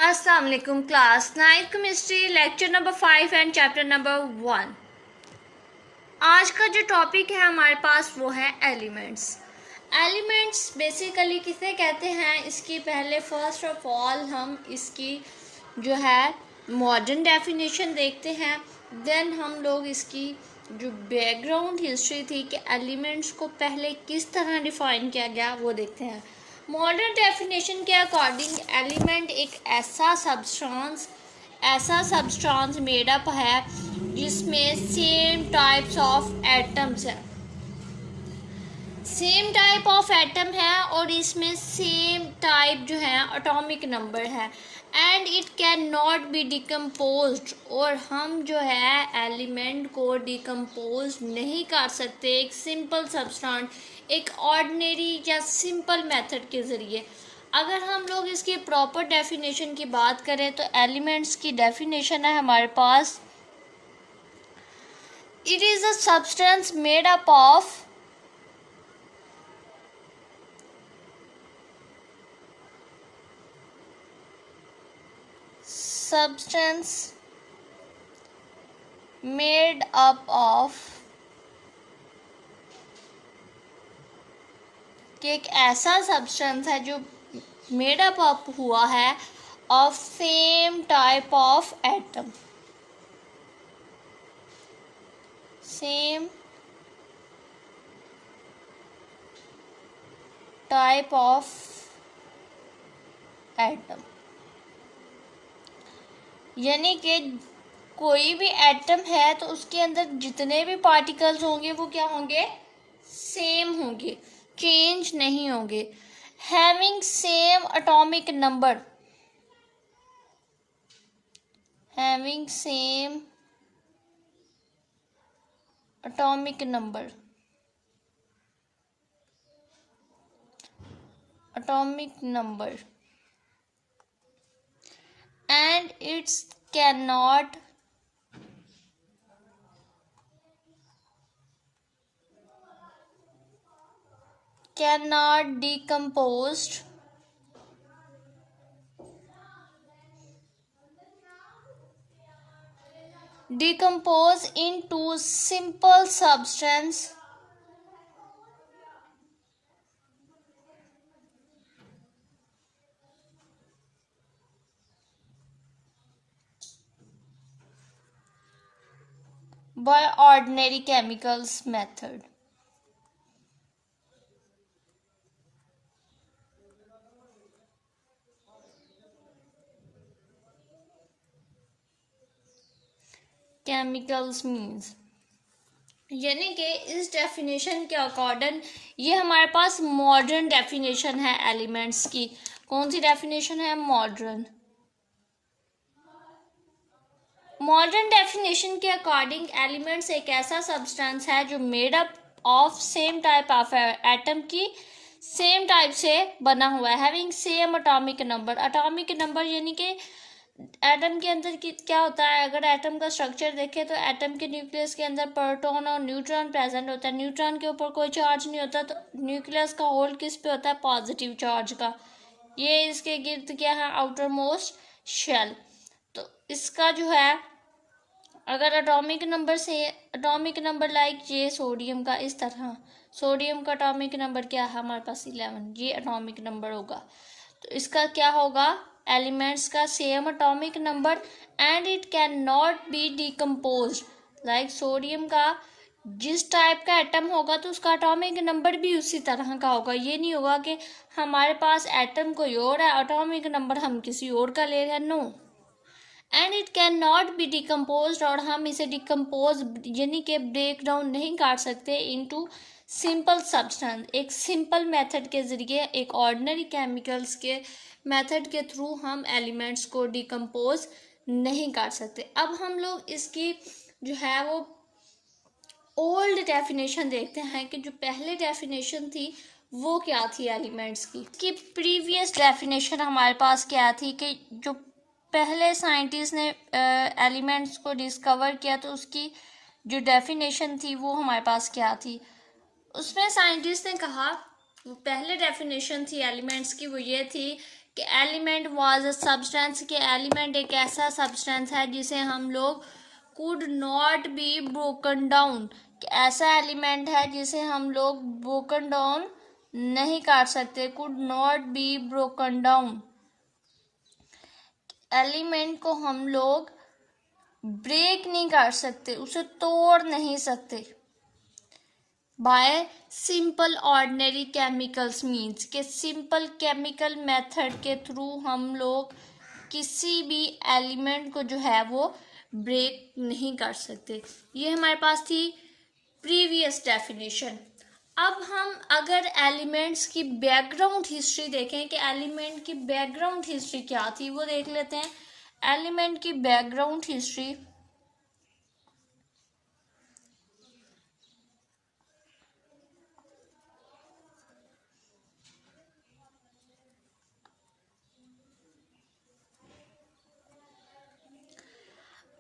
अस्सलाम वालेकुम class 9th chemistry lecture number 5 and chapter number 1। आज का जो टॉपिक है हमारे पास वो है एलिमेंट्स। एलिमेंट्स बेसिकली किसे कहते हैं, इसकी पहले फर्स्ट ऑफ ऑल हम इसकी जो है मॉडर्न डेफिनेशन देखते हैं। देन हम लोग इसकी जो बैकग्राउंड हिस्ट्री थी कि एलिमेंट्स को पहले किस तरह डिफाइन किया गया वो देखते हैं। मॉडर्न डेफिनेशन के अकॉर्डिंग एलिमेंट एक ऐसा सब्सटेंस मेड अप है जिसमें सेम टाइप्स ऑफ एटम्स है, सेम टाइप ऑफ एटम है और इसमें सेम टाइप जो है एटॉमिक नंबर है and it can not B decomposed. और हम जो है एलिमेंट को डिकम्पोज नहीं कर सकते एक सिंपल सब्सटेंस, एक ऑर्डिनरी या सिंपल मेथड के ज़रिए। अगर हम लोग इसकी प्रॉपर डेफिनेशन की बात करें तो एलिमेंट्स की डेफिनेशन है हमारे पास, it is a substance made up of substance made up of कि एक ऐसा सब्सटेंस है जो मेड अप हुआ है of same type of atom, same type of atom. यानी कि कोई भी एटम है तो उसके अंदर जितने भी पार्टिकल्स होंगे वो क्या होंगे, सेम होंगे, चेंज नहीं होंगे। Having same atomic number, having same atomic number, atomic number and it cannot decomposed decompose into simple substance by ordinary chemicals method। Chemicals means यानी कि इस डेफिनेशन के अकॉर्डिंग ये हमारे पास मॉडर्न डेफिनेशन है एलिमेंट्स की। कौन सी डेफिनेशन है, मॉडर्न। मॉडर्न डेफिनेशन के अकॉर्डिंग एलिमेंट्स एक ऐसा सब्सटेंस है जो made up of same type of atom की सेम टाइप से बना हुआ है, having same atomic number. Atomic number यानी कि एटम के अंदर क्या होता है, अगर एटम का स्ट्रक्चर देखें तो एटम के न्यूक्लियस के अंदर प्रोटॉन और न्यूट्रॉन प्रेजेंट होता है। न्यूट्रॉन के ऊपर कोई चार्ज नहीं होता तो न्यूक्लियस का होल्ड किस पे होता है, पॉजिटिव चार्ज का। ये इसके गिर्द क्या है, आउटर मोस्ट शेल। तो इसका जो है अगर एटॉमिक नंबर लाइक ये सोडियम का इस तरह, सोडियम का एटॉमिक नंबर क्या है हमारे पास 11, ये एटॉमिक नंबर होगा। तो इसका क्या होगा, एलिमेंट्स का same atomic number and it can not be decompose. Like sodium का जिस टाइप का एटम होगा तो उसका एटॉमिक नंबर भी उसी तरह का होगा। ये नहीं होगा कि हमारे पास एटम कोई और है, एटॉमिक नंबर हम किसी और का ले रहे हैं, no. And it can not be decompose, और हम इसे डिकम्पोज यानी कि ब्रेक डाउन नहीं कर सकते इनटू सिंपल सब्सटेंस, एक सिंपल मेथड के ज़रिए, एक ऑर्डिनरी केमिकल्स के मेथड के थ्रू हम एलिमेंट्स को डिकम्पोज नहीं कर सकते। अब हम लोग इसकी जो है वो ओल्ड डेफिनेशन देखते हैं कि जो पहले डेफिनेशन थी वो क्या थी एलिमेंट्स की प्रीवियस डेफिनेशन हमारे पास क्या थी कि जो पहले साइंटिस्ट ने एलिमेंट्स को डिस्कवर किया तो उसकी जो डेफिनेशन थी वो हमारे पास क्या थी। उसमें साइंटिस्ट ने कहा, वो पहले डेफिनेशन थी एलिमेंट्स की वो ये थी कि एलिमेंट वाज अ सब्सटेंस, के एलिमेंट एक ऐसा सब्सटेंस है जिसे हम लोग could not be broken down, कि ऐसा एलिमेंट है जिसे हम लोग ब्रोकन डाउन नहीं कर सकते, could not be broken down. Element को हम लोग ब्रेक नहीं कर सकते, उसे तोड़ नहीं सकते। Bye simple ordinary chemicals means, के सिंपल केमिकल मेथड के थ्रू हम लोग किसी भी एलिमेंट को जो है वो ब्रेक नहीं कर सकते। ये हमारे पास थी प्रीवियस डेफिनेशन। अब हम अगर एलिमेंट्स की बैकग्राउंड हिस्ट्री देखें कि एलिमेंट की बैकग्राउंड हिस्ट्री क्या थी, वो देख लेते हैं। एलिमेंट की बैकग्राउंड हिस्ट्री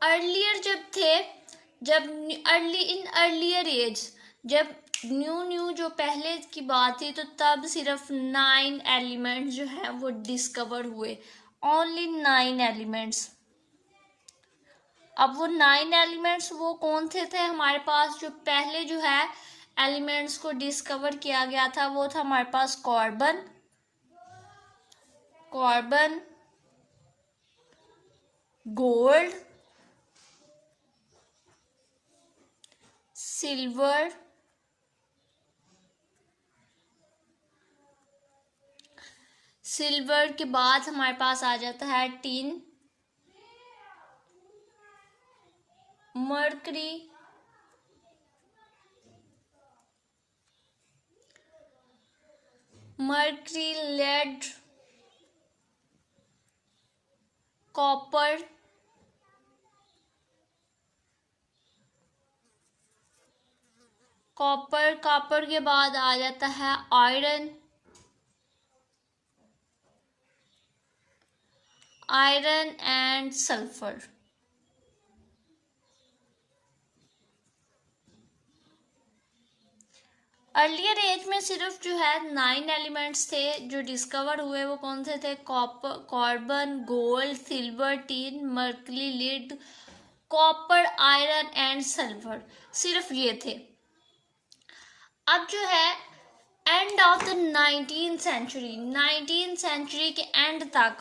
अर्लियर जब अर्लियर एज, जब न्यू जो पहले की बात थी, तो तब सिर्फ 9 एलिमेंट्स जो है वो डिस्कवर हुए, ओनली 9 एलिमेंट्स। अब वो 9 एलिमेंट्स वो कौन थे हमारे पास, जो पहले जो है एलिमेंट्स को डिस्कवर किया गया था, वो था हमारे पास कार्बन, गोल्ड, सिल्वर, सिल्वर के बाद हमारे पास आ जाता है tin, mercury, lead, copper, copper के बाद आ जाता है iron and sulphur. Earlier age में सिर्फ जो है 9 एलिमेंट्स थे जो डिस्कवर हुए, वो कौन से थे, carbon, gold, silver, tin, mercury, lead, copper, iron and sulphur, सिर्फ ये थे। अब जो है end of the 19th century, 19th century के एंड तक,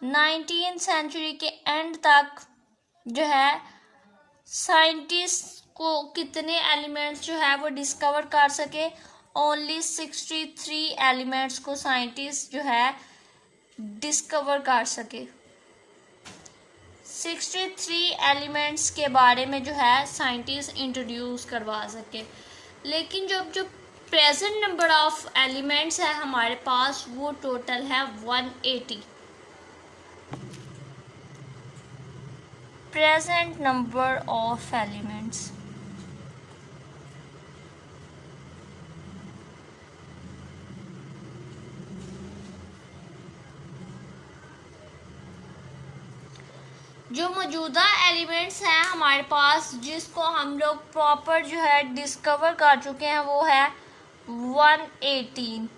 19th सेंचुरी के एंड तक जो है साइंटिस्ट को कितने एलिमेंट्स जो है वो डिस्कवर कर सके, ओनली 63 एलिमेंट्स को साइंटिस्ट जो है डिस्कवर कर सके। 63 एलिमेंट्स के बारे में जो है साइंटिस्ट इंट्रोड्यूस करवा सके। लेकिन जो प्रेजेंट नंबर ऑफ एलिमेंट्स है हमारे पास, वो टोटल है 180। प्रेजेंट नंबर ऑफ एलिमेंट्स, जो मौजूदा एलिमेंट्स हैं हमारे पास, जिसको हम लोग प्रॉपर जो है डिस्कवर कर चुके हैं, वो है 118।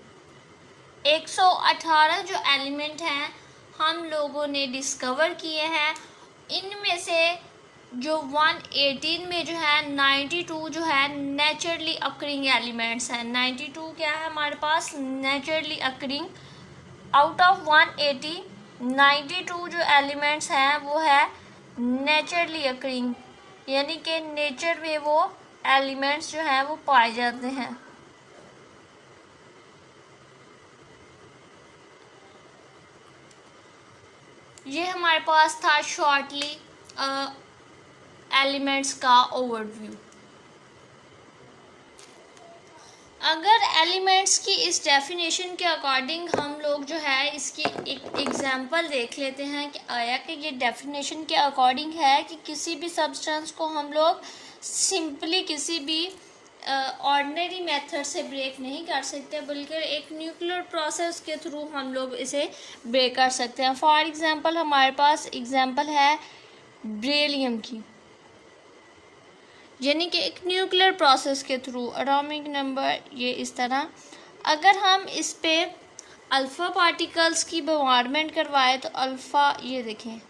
118 जो एलिमेंट हैं हम लोगों ने डिस्कवर किए हैं। इनमें से जो 118 में जो है 92 जो है नेचुरली अकरिंग एलिमेंट्स हैं। 92 क्या है हमारे पास, नेचुरली अकरिंग। आउट ऑफ 180 92 जो एलिमेंट्स हैं वो है नेचुरली अकरिंग, यानी कि नेचर में वो एलिमेंट्स जो हैं वो पाए जाते हैं। ये हमारे पास था शॉर्टली एलिमेंट्स का ओवरव्यू। अगर एलिमेंट्स की इस डेफिनेशन के अकॉर्डिंग हम लोग जो है इसकी एक एग्जांपल देख लेते हैं कि आया कि ये डेफिनेशन के अकॉर्डिंग है कि किसी भी सब्सटेंस को हम लोग सिंपली किसी भी ऑर्डिनरी मेथड से ब्रेक नहीं कर सकते, बल्कि एक न्यूक्लियर प्रोसेस के थ्रू हम लोग इसे ब्रेक कर सकते हैं। फॉर एग्जांपल हमारे पास एग्जांपल है बेरिलियम की, यानी कि एक न्यूक्लियर प्रोसेस के थ्रू एटॉमिक नंबर ये इस तरह। अगर हम इस पे अल्फ़ा पार्टिकल्स की बॉम्बार्डमेंट करवाए तो अल्फ़ा, ये देखें,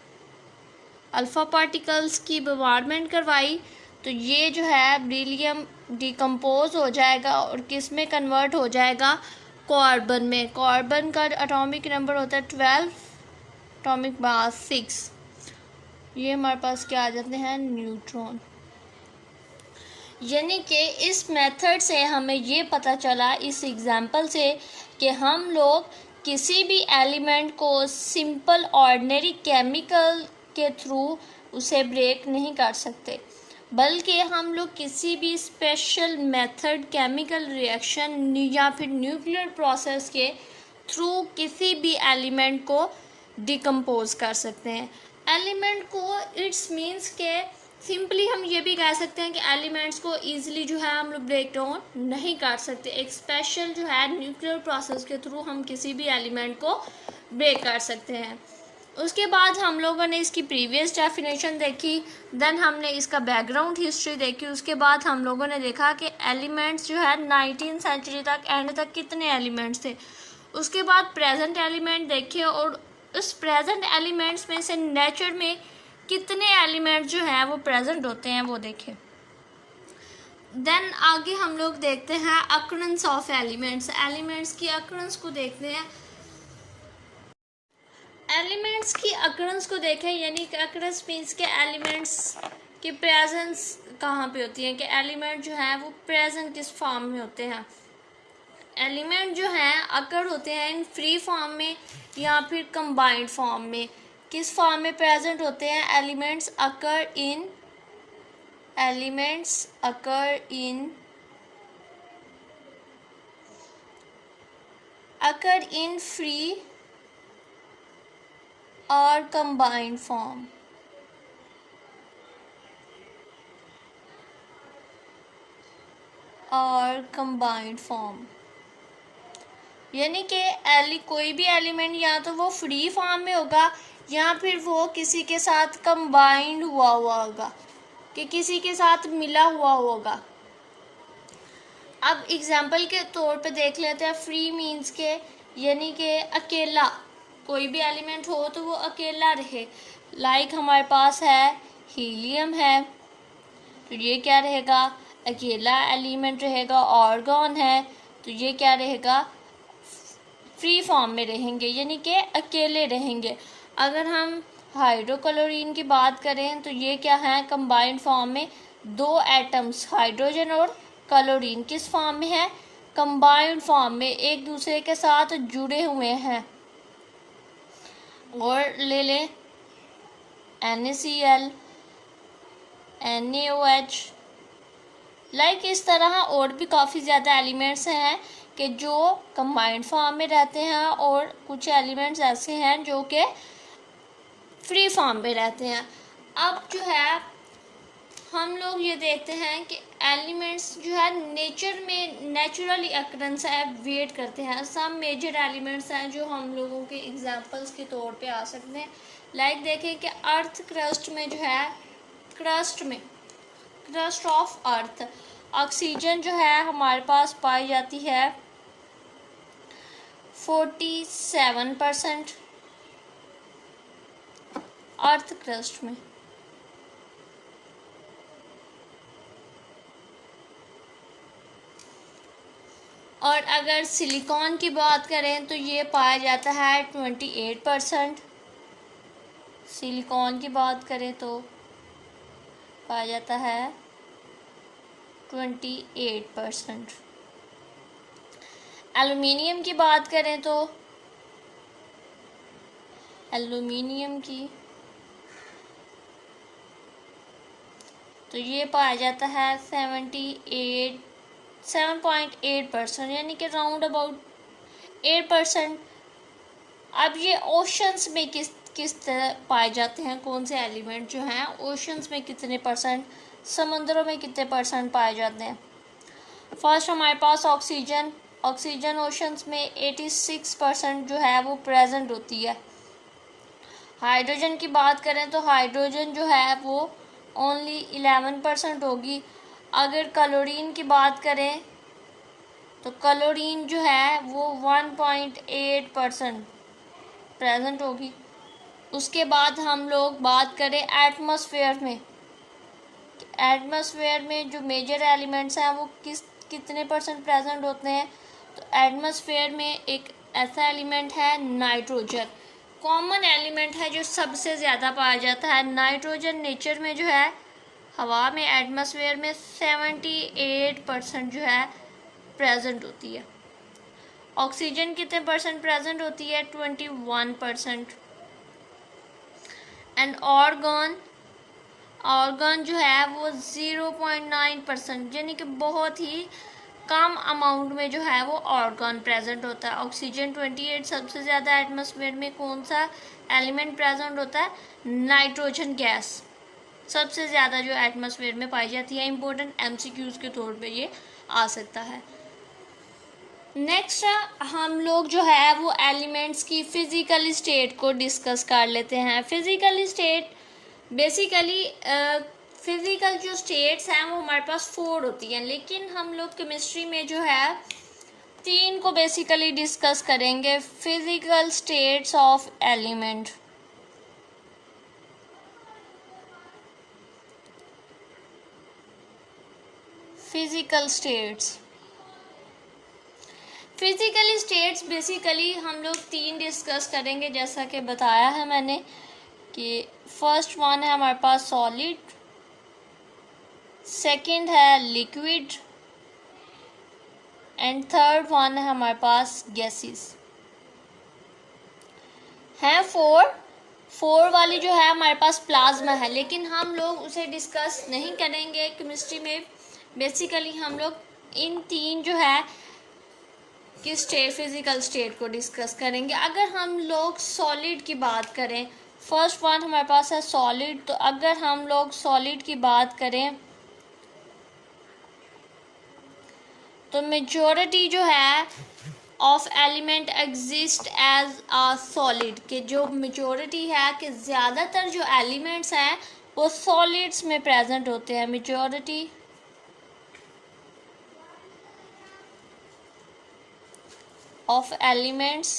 अल्फ़ा पार्टिकल्स की बॉम्बार्डमेंट करवाई तो ये जो है बेरिलियम डिकम्पोज हो जाएगा और किस में कन्वर्ट हो जाएगा, कार्बन में। कार्बन का एटॉमिक नंबर होता है 12, एटॉमिक मास 6। ये हमारे पास क्या आ जाते हैं, न्यूट्रॉन। यानी कि इस मेथड से हमें ये पता चला इस एग्जाम्पल से कि हम लोग किसी भी एलिमेंट को सिंपल ऑर्डिनरी केमिकल के थ्रू उसे ब्रेक नहीं कर सकते, बल्कि हम लोग किसी भी स्पेशल मेथड, केमिकल रिएक्शन या फिर न्यूक्लियर प्रोसेस के थ्रू किसी भी एलिमेंट को डिकम्पोज कर सकते हैं। एलिमेंट को इट्स मीन्स के सिंपली हम ये भी कह सकते हैं कि एलिमेंट्स को ईजिली जो है हम लोग ब्रेक डाउन नहीं कर सकते। एक स्पेशल जो है न्यूक्लियर प्रोसेस के थ्रू हम किसी भी एलिमेंट को ब्रेक कर सकते हैं। उसके बाद हम लोगों ने इसकी प्रीवियस डेफिनेशन देखी, देन हमने इसका बैकग्राउंड हिस्ट्री देखी। उसके बाद हम लोगों ने देखा कि एलिमेंट्स जो है 19वीं सेंचुरी तक, एंड तक कितने एलिमेंट्स थे। उसके बाद प्रेजेंट एलिमेंट देखे और उस प्रेजेंट एलिमेंट्स में से नेचर में कितने एलिमेंट जो हैं वो प्रेजेंट होते हैं वो देखें। देन आगे हम लोग देखते हैं अकरेंस ऑफ एलिमेंट्स। एलिमेंट्स की अकरेंस को देखते हैं। एलिमेंट्स की अकरेंस को देखें, यानी कि अकरेंस मीन्स के एलिमेंट्स की प्रेजेंस कहाँ पे होती है, कि एलिमेंट जो है वो प्रेजेंट किस फॉर्म में होते हैं। एलिमेंट जो हैं अकर होते हैं इन फ्री फॉर्म में या फिर कंबाइंड फॉर्म में। किस फॉर्म में प्रेजेंट होते हैं, एलिमेंट्स अकर इन फ्री और कंबाइंड फॉर्म। यानी कि कोई भी एलिमेंट या तो वो फ्री फॉर्म में होगा या फिर वो किसी के साथ कंबाइंड हुआ होगा, कि किसी के साथ मिला हुआ होगा। अब एग्जाम्पल के तौर पे देख लेते हैं। फ्री मीन्स के यानी कि अकेला, कोई भी एलिमेंट हो तो वो अकेला रहे। लाइक हमारे पास है हीलियम है, तो ये क्या रहेगा, अकेला एलिमेंट रहेगा। ऑर्गन है तो ये क्या रहेगा, फ्री फॉर्म में रहेंगे, यानी कि अकेले रहेंगे। अगर हम हाइड्रोक्लोरीन की बात करें तो ये क्या है, कंबाइंड फॉर्म में। दो एटम्स हाइड्रोजन और क्लोरीन किस फॉर्म में है, कंबाइंड फॉर्म में, एक दूसरे के साथ जुड़े हुए हैं। और ले लें NaCl, NaOH, लाइक इस तरह और भी काफ़ी ज़्यादा एलिमेंट्स हैं कि जो कंबाइंड फॉर्म में रहते हैं और कुछ एलिमेंट्स ऐसे हैं जो कि फ्री फॉर्म में रहते हैं। अब जो है हम लोग ये देखते हैं कि एलिमेंट्स जो है नेचर में नेचुरली अकरेंस है, वेट करते हैं। सब मेजर एलिमेंट्स हैं जो हम लोगों के एग्जांपल्स के तौर पे आ सकते हैं। लाइक देखें कि अर्थ क्रस्ट में जो है, क्रस्ट ऑफ अर्थ, ऑक्सीजन जो है हमारे पास पाई जाती है 47% अर्थ क्रस्ट में। और अगर सिलिकॉन की बात करें तो ये पाया जाता है 28%। सिलिकॉन की बात करें तो पाया जाता है 28%। एल्युमिनियम की बात करें तो ये पाया जाता है 7.8%, यानी कि राउंड अबाउट 8%। अब ये ओशंस में किस तरह पाए जाते हैं, कौन से एलिमेंट जो हैं ओशंस में कितने परसेंट, समंदरों में कितने परसेंट पाए जाते हैं। फर्स्ट हमारे पास ऑक्सीजन ओशंस में 86% जो है वो प्रेजेंट होती है। हाइड्रोजन की बात करें तो हाइड्रोजन जो है वो ओनली 11% होगी। अगर क्लोरीन की बात करें तो क्लोरीन जो है वो 1.8% प्रेजेंट होगी। उसके बाद हम लोग बात करें एटमॉस्फेयर में, एटमॉस्फेयर में जो मेजर एलिमेंट्स हैं वो कितने परसेंट प्रेजेंट होते हैं। तो एटमॉस्फेयर में एक ऐसा एलिमेंट है नाइट्रोजन, कॉमन एलिमेंट है जो सबसे ज़्यादा पाया जाता है। नाइट्रोजन नेचर में जो है हवा में, एटमॉस्फेयर में 78% जो है प्रेजेंट होती है। ऑक्सीजन कितने परसेंट प्रेजेंट होती है, 21%। एंड ऑर्गन जो है वो 0.9%, यानी कि बहुत ही कम अमाउंट में जो है वो ऑर्गन प्रेजेंट होता है। ऑक्सीजन 28, सबसे ज़्यादा एटमॉस्फेयर में कौन सा एलिमेंट प्रेजेंट होता है, नाइट्रोजन गैस सबसे ज़्यादा जो एटमॉस्फेयर में पाई जाती है। इंपॉर्टेंट एमसीक्यूज के तौर पे ये आ सकता है। नेक्स्ट हम लोग जो है वो एलिमेंट्स की फिज़िकल स्टेट को डिस्कस कर लेते हैं। फिज़िकल स्टेट बेसिकली फिज़िकल जो स्टेट्स हैं वो हमारे पास 4 होती हैं, लेकिन हम लोग केमिस्ट्री में जो है 3 को बेसिकली डिस्कस करेंगे। Physical states of element, physical states basically हम लोग 3 डिस्कस करेंगे, जैसा कि बताया है मैंने कि फर्स्ट वन है हमारे पास सॉलिड, सेकंड है लिक्विड एंड थर्ड वन है हमारे पास गैसेस। हैं 4 वाली जो है हमारे पास प्लाज्मा है, लेकिन हम लोग उसे डिस्कस नहीं करेंगे केमिस्ट्री में। बेसिकली हम लोग इन 3 जो है कि फिज़िकल स्टेट को डिस्कस करेंगे। अगर हम लोग सॉलिड की बात करें, फर्स्ट वन हमारे पास है सॉलिड, तो अगर हम लोग सॉलिड की बात करें तो मेजॉरिटी जो है of element exist as a solid, के जो मेजॉरिटी है कि ज़्यादातर जो एलिमेंट्स हैं वो सॉलिड्स में प्रेजेंट होते हैं। Majority of elements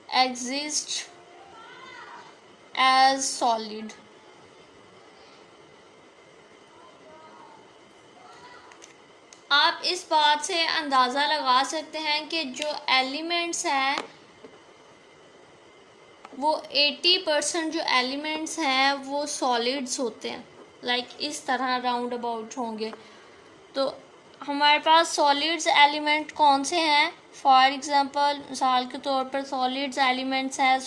exist as solid। आप इस बात से अंदाज़ा लगा सकते हैं कि जो एलिमेंट्स हैं वो 80% जो एलिमेंट्स हैं वो सॉलिड्स होते हैं। लाइक इस तरह राउंड अबाउट होंगे। तो हमारे पास सॉलिड्स एलिमेंट कौन से हैं, फॉर एग्ज़ाम्पल मिसाल के तौर पर सॉलिड्स एलिमेंट्स हैं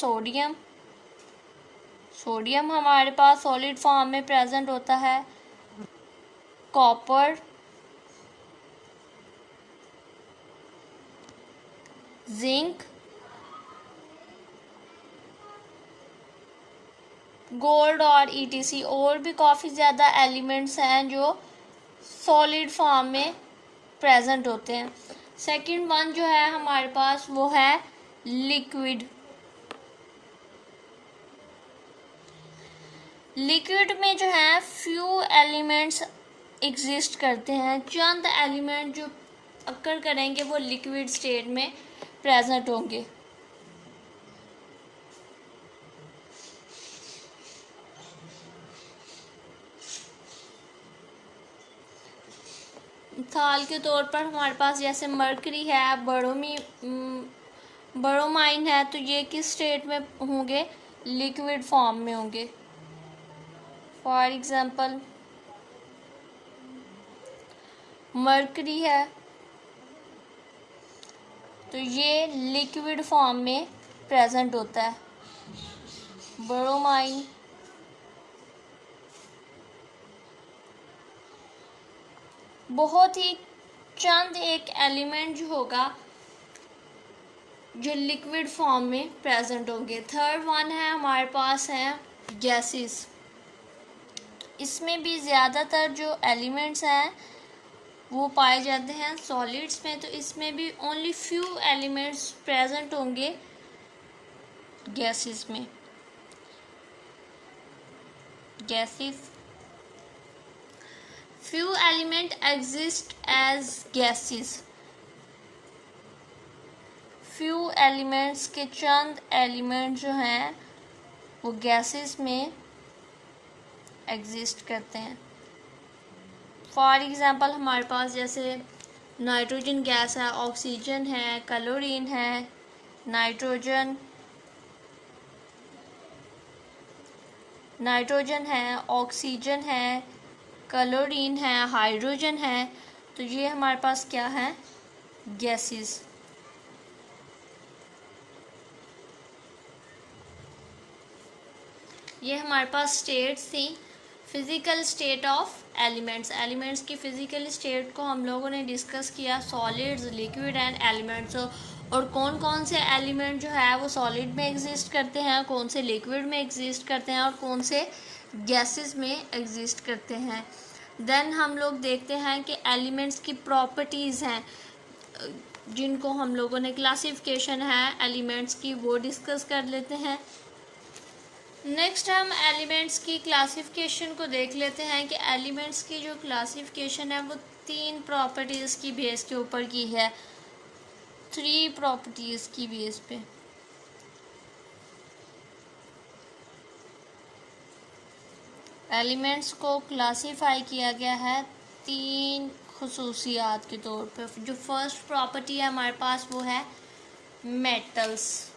सोडियम हमारे पास सॉलिड फॉर्म में प्रेजेंट होता है। कॉपर, जिंक, गोल्ड और ईटीसी, और भी काफ़ी ज़्यादा एलिमेंट्स हैं जो सॉलिड फॉर्म में प्रेजेंट होते हैं। सेकंड वन जो है हमारे पास वो है लिक्विड। लिक्विड में जो है फ्यू एलिमेंट्स एग्जिस्ट करते हैं, चंद एलिमेंट जो अक्कर करेंगे वो लिक्विड स्टेट में प्रेजेंट होंगे। मिसाल के तौर पर हमारे पास जैसे मरकरी है, ब्रोमाइन है, तो ये किस स्टेट में होंगे, लिक्विड फॉर्म में होंगे। फॉर एग्जांपल मरकरी है तो ये लिक्विड फॉर्म में प्रेजेंट होता है। ब्रोमाइन, बहुत ही चंद एक एलिमेंट जो होगा जो लिक्विड फॉर्म में प्रेजेंट होंगे। थर्ड वन है हमारे पास है गैसेस। इसमें भी ज़्यादातर जो एलिमेंट्स हैं वो पाए जाते हैं सॉलिड्स में, तो इसमें भी ओनली फ्यू एलिमेंट्स प्रेजेंट होंगे गैसेस में। Gases few element exist as gases. few elements के चंद एलिमेंट जो हैं वो गैसेस में एग्जिस्ट करते हैं. फॉर एग्जांपल हमारे पास जैसे नाइट्रोजन गैस है, ऑक्सीजन है, क्लोरीन है, नाइट्रोजन है, ऑक्सीजन है, क्लोरीन है, हाइड्रोजन है. तो ये हमारे पास क्या है? गैसेस. ये हमारे पास स्टेट्स थी. Physical state of elements. Elements की फिजिकल स्टेट को हम लोगों ने डिस्कस किया. Solids, liquid and elements. और कौन कौन से एलिमेंट जो है वो सॉलिड में एग्जिस्ट करते हैं, कौन से लिक्विड में एग्जिस्ट करते हैं और कौन से गैसेस में एग्जिस्ट करते हैं. देन हम लोग देखते हैं कि एलिमेंट्स की प्रॉपर्टीज़ हैं जिनको हम लोगों ने क्लासिफिकेशन है एलिमेंट्स की वो डिस्कस कर लेते हैं. नेक्स्ट हम एलिमेंट्स की क्लासिफिकेशन को देख लेते हैं कि एलिमेंट्स की जो क्लासिफिकेशन है वो 3 प्रॉपर्टीज़ की बेस के ऊपर की है. 3 प्रॉपर्टीज़ की बेस पे. एलिमेंट्स को क्लासीफाई किया गया है 3 खुसूसियात के तौर पे. जो फर्स्ट प्रॉपर्टी है हमारे पास वो है मेटल्स.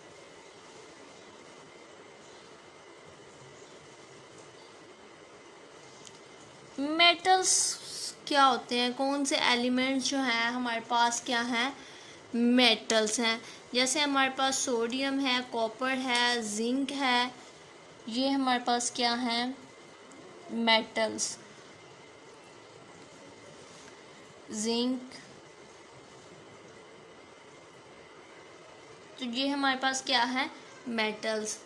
मेटल्स क्या होते हैं? कौन से एलिमेंट्स जो हैं हमारे पास क्या हैं? मेटल्स हैं. जैसे हमारे पास सोडियम है, कॉपर है, जिंक है. ये हमारे पास क्या हैं? मेटल्स. जिंक. तो ये हमारे पास क्या है? मेटल्स.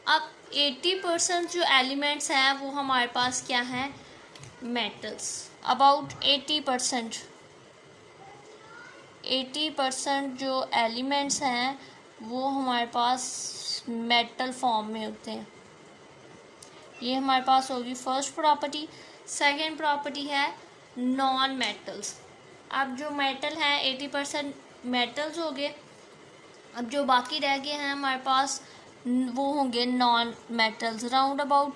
अब 80% जो एलिमेंट्स हैं वो हमारे पास क्या हैं? मेटल्स. अबाउट 80% जो एलिमेंट्स हैं वो हमारे पास मेटल फॉर्म में होते हैं. ये हमारे पास होगी फर्स्ट प्रॉपर्टी. सेकंड प्रॉपर्टी है नॉन मेटल्स. अब जो मेटल है 80% मेटल्स हो गए. अब जो बाकी रह गए हैं हमारे पास वो होंगे non metals. Round about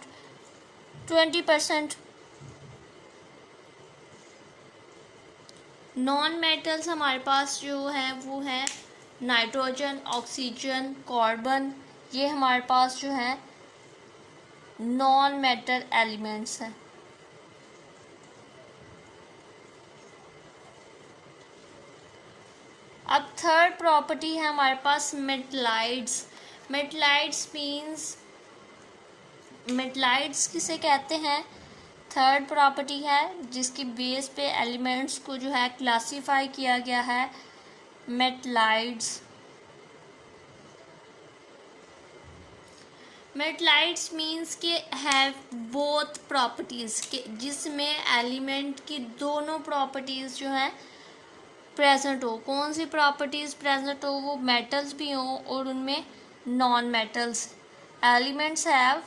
20%. Non metals हमारे पास जो है वो है नाइट्रोजन, ऑक्सीजन, कार्बन. ये हमारे पास जो है नॉन मेटल एलिमेंट्स हैं. अब थर्ड प्रॉपर्टी है हमारे पास मेटलाइड्स. मेटलाइड्स किसे कहते हैं? थर्ड प्रॉपर्टी है जिसकी बेस पे एलिमेंट्स को जो है क्लासीफाई किया गया है. मेटलाइड्स. मेटलाइड्स मीन्स के हैव बोथ प्रॉपर्टीज़ के जिसमें एलिमेंट की दोनों प्रॉपर्टीज़ जो हैं प्रेजेंट हो. कौन सी प्रॉपर्टीज़ प्रेजेंट हो? वो मेटल्स भी हो और उनमें non metals. Elements have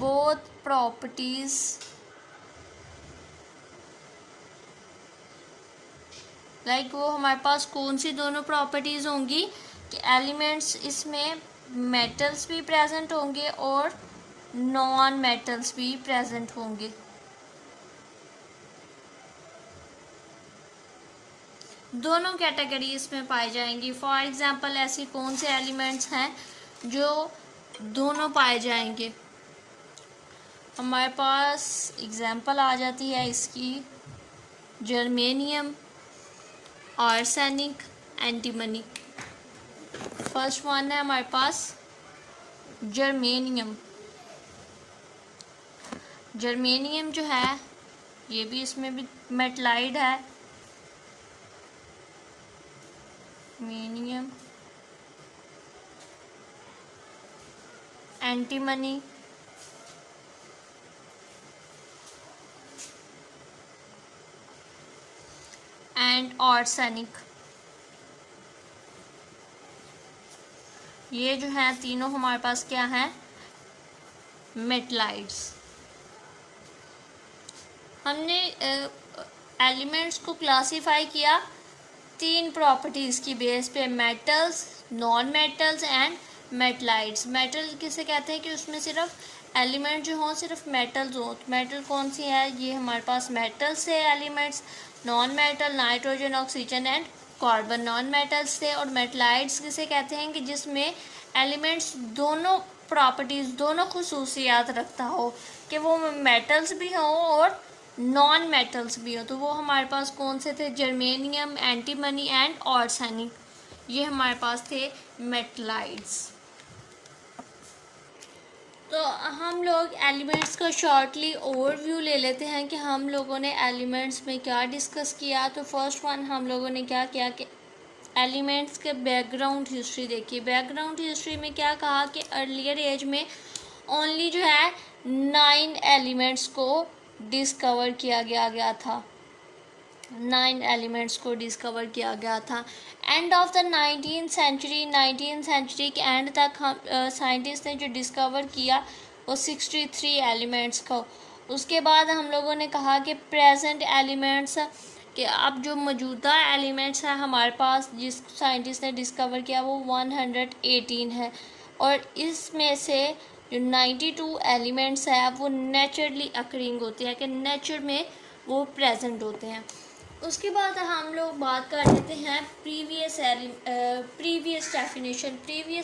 both properties like वो हमारे पास कौन सी दोनों प्रॉपर्टीज होंगी कि एलिमेंट्स इसमें मेटल्स भी प्रेजेंट होंगे और नॉन मेटल्स भी प्रेजेंट होंगे. दोनों कैटेगरी इसमें पाई जाएंगी. फॉर एग्जांपल ऐसी कौन से एलिमेंट्स हैं जो दोनों पाए जाएंगे? हमारे पास एग्जांपल आ जाती है इसकी germanium, arsenic, antimony. First one है हमारे पास जर्मेनियम. जर्मेनियम जो है ये भी इसमें भी मेटलाइड है. Germanium, antimony, and arsenic. ये जो है तीनों हमारे पास क्या हैं, मेटलाइट्स। हमने एलिमेंट्स को क्लासीफाई किया तीन प्रॉपर्टीज़ की बेस पे, metals, non metals and मेटलाइट्स। Metal किसे कहते हैं कि उसमें सिर्फ एलिमेंट जो हों सिर्फ मेटल्स हों। तो मेटल कौन सी है, ये हमारे पास मेटल्स से elements. Non metal nitrogen, oxygen and carbon non metals से। और मेटलाइट्स किसे कहते हैं कि जिसमें एलिमेंट्स दोनों प्रॉपर्टीज़, दोनों खुसूसियात रखता हो, कि वो मेटल्स भी हों और नॉन मेटल्स भी हो। तो वो हमारे पास कौन से थे, जर्मेनियम, एंटीमनी एंड आर्सेनिक, ये हमारे पास थे मेटलाइट्स। तो हम लोग एलिमेंट्स का शॉर्टली ओवरव्यू ले लेते हैं कि हम लोगों ने एलिमेंट्स में क्या डिस्कस किया। तो फर्स्ट वन हम लोगों ने क्या किया कि एलिमेंट्स के बैकग्राउंड हिस्ट्री देखी। बैकग्राउंड हिस्ट्री में क्या कहा कि अर्लियर एज में ओनली जो है 9 एलिमेंट्स को डिस्कवर किया गया था। 9 एलिमेंट्स को डिस्कवर किया गया था। End of the 19th century के एंड तक हम साइंटिस्ट ने जो डिस्कवर किया वो 63 एलिमेंट्स को। उसके बाद हम लोगों ने कहा कि प्रेजेंट एलिमेंट्स कि अब जो मौजूदा एलिमेंट्स हैं हमारे पास, जिस साइंटिस्ट ने डिस्कवर किया, वो 118 है। और इसमें से जो 92 एलिमेंट्स है वो नेचुरली अकरिंग होते हैं, कि नेचर में वो प्रेजेंट होते हैं। उसके बाद हम लोग बात कर लेते हैं प्रीवियस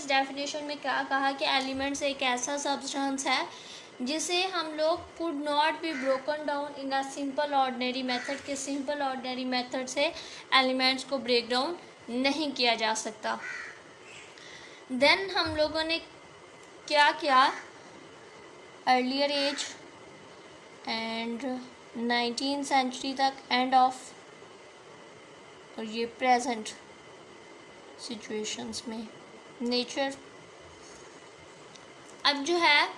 डेफिनेशन में क्या कहा कि एलिमेंट्स एक ऐसा सब्सटेंस है जिसे हम लोग could not be broken down in a simple ordinary method, के सिंपल ऑर्डिनरी मेथड से एलिमेंट्स को ब्रेक डाउन नहीं किया जा सकता। देन हम लोगों ने क्या किया, earlier age end 19th century तक, एंड ऑफ और ये प्रेजेंट सिचुएशंस में नेचर। अब जो है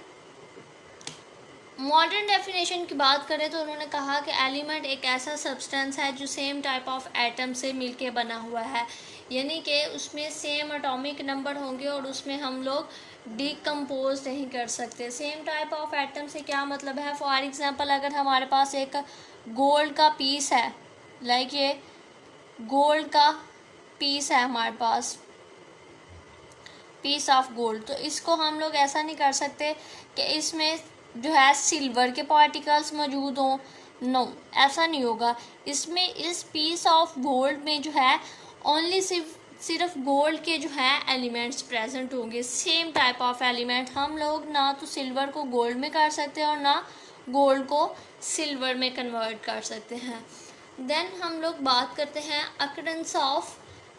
मॉडर्न डेफिनेशन की बात करें तो उन्होंने कहा कि एलिमेंट एक ऐसा सब्सटेंस है जो सेम टाइप ऑफ एटम से मिलके बना हुआ है, यानी कि उसमें सेम एटॉमिक नंबर होंगे और उसमें हम लोग डिकम्पोज नहीं कर सकते। सेम टाइप ऑफ एटम से क्या मतलब है, फॉर एग्जांपल अगर हमारे पास एक गोल्ड का पीस है, लाइक ये गोल्ड का पीस है हमारे पास, पीस ऑफ गोल्ड, तो इसको हम लोग ऐसा नहीं कर सकते कि इसमें जो है सिल्वर के पार्टिकल्स मौजूद हों। नो, ऐसा नहीं होगा। इसमें इस पीस ऑफ गोल्ड में जो है ओनली सिर्फ गोल्ड के जो है एलिमेंट्स प्रेजेंट होंगे। सेम टाइप ऑफ एलिमेंट हम लोग ना तो सिल्वर को गोल्ड में कर सकते हैं और ना गोल्ड को सिल्वर में कन्वर्ट कर सकते हैं। देन हम लोग बात करते हैं अकरेंस ऑफ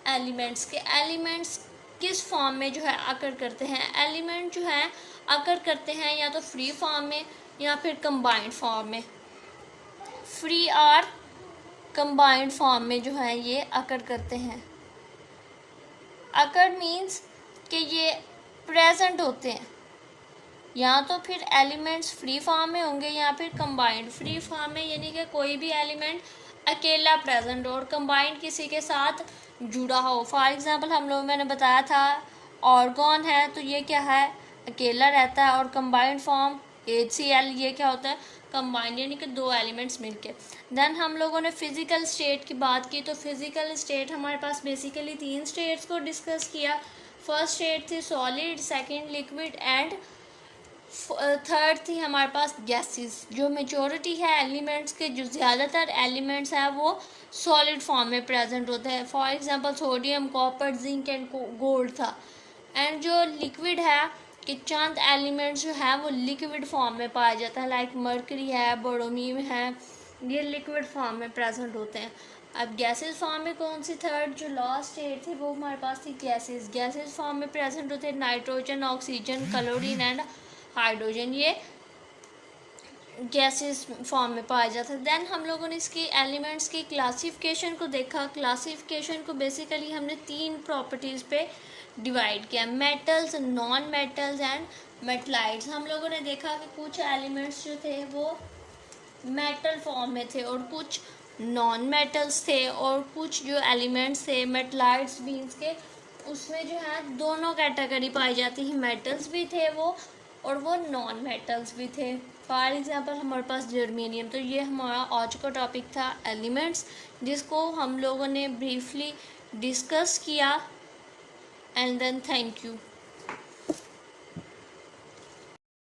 एलिमेंट्स के। एलिमेंट्स किस फॉर्म में जो है अकर करते हैं। एलिमेंट जो है अकर करते हैं या तो फ्री फॉर्म में या फिर कंबाइंड फॉर्म में। फ्री और कंबाइंड फॉर्म में जो है ये अकर करते हैं। अकर मीन्स कि ये प्रेजेंट होते हैं, या तो फिर एलिमेंट्स फ्री फॉर्म में होंगे या फिर कंबाइंड। फ्री फॉर्म में यानी कि कोई भी एलिमेंट अकेला प्रेजेंट हो और कंबाइंड किसी के साथ जुड़ा हो। फॉर एग्जांपल हम लोग मैंने बताया था ऑर्गन है, तो ये क्या है, अकेला रहता है। और कंबाइंड फॉर्म HCl, ये क्या होता है, कंबाइंड, यानी कि दो एलिमेंट्स मिलके। देन हम लोगों ने फिज़िकल स्टेट की बात की, तो फिज़िकल स्टेट हमारे पास बेसिकली 3 स्टेट्स को डिस्कस किया। फर्स्ट स्टेट थी solid, second liquid and third थी हमारे पास गैसेस। जो मेजॉरिटी है एलिमेंट्स के, जो ज़्यादातर एलिमेंट्स हैं वो सॉलिड फॉर्म में प्रेजेंट होते हैं। For example sodium, copper, zinc and gold था। एंड जो लिक्विड है कि चंद एलिमेंट्स जो है वो लिक्विड फॉर्म में पाया जाता है, लाइक मर्करी है, बोरोमीन है, ये लिक्विड फॉर्म में प्रेजेंट होते हैं। अब गैसेस फॉर्म में कौन सी थर्ड जो लास्ट स्टेट थी वो हमारे पास थी गैसेस। गैसेस फॉर्म में प्रेजेंट होते हैं nitrogen, oxygen, chlorine and hydrogen, ये गैसेस फॉर्म में पाया जाता है। देन हम लोगों ने इसकी एलिमेंट्स की क्लासिफिकेशन को देखा। क्लासिफिकेशन को बेसिकली हमने 3 प्रॉपर्टीज़ पे डिवाइड किया, मेटल्स, नॉन मेटल्स एंड मेटलाइट्स। हम लोगों ने देखा कि कुछ एलिमेंट्स जो थे वो मेटल फॉर्म में थे और कुछ नॉन मेटल्स थे, और कुछ जो एलिमेंट्स थे मेटलाइट्स मीन्स के उसमें जो है दोनों कैटेगरी पाई जाती है, मेटल्स भी थे वो और वो नॉन मेटल्स भी थे। फॉर एग्जांपल हमारे पास जर्मेनियम। तो ये हमारा आज का टॉपिक था एलिमेंट्स, जिसको हम लोगों ने ब्रीफली डिस्कस किया। And then thank you.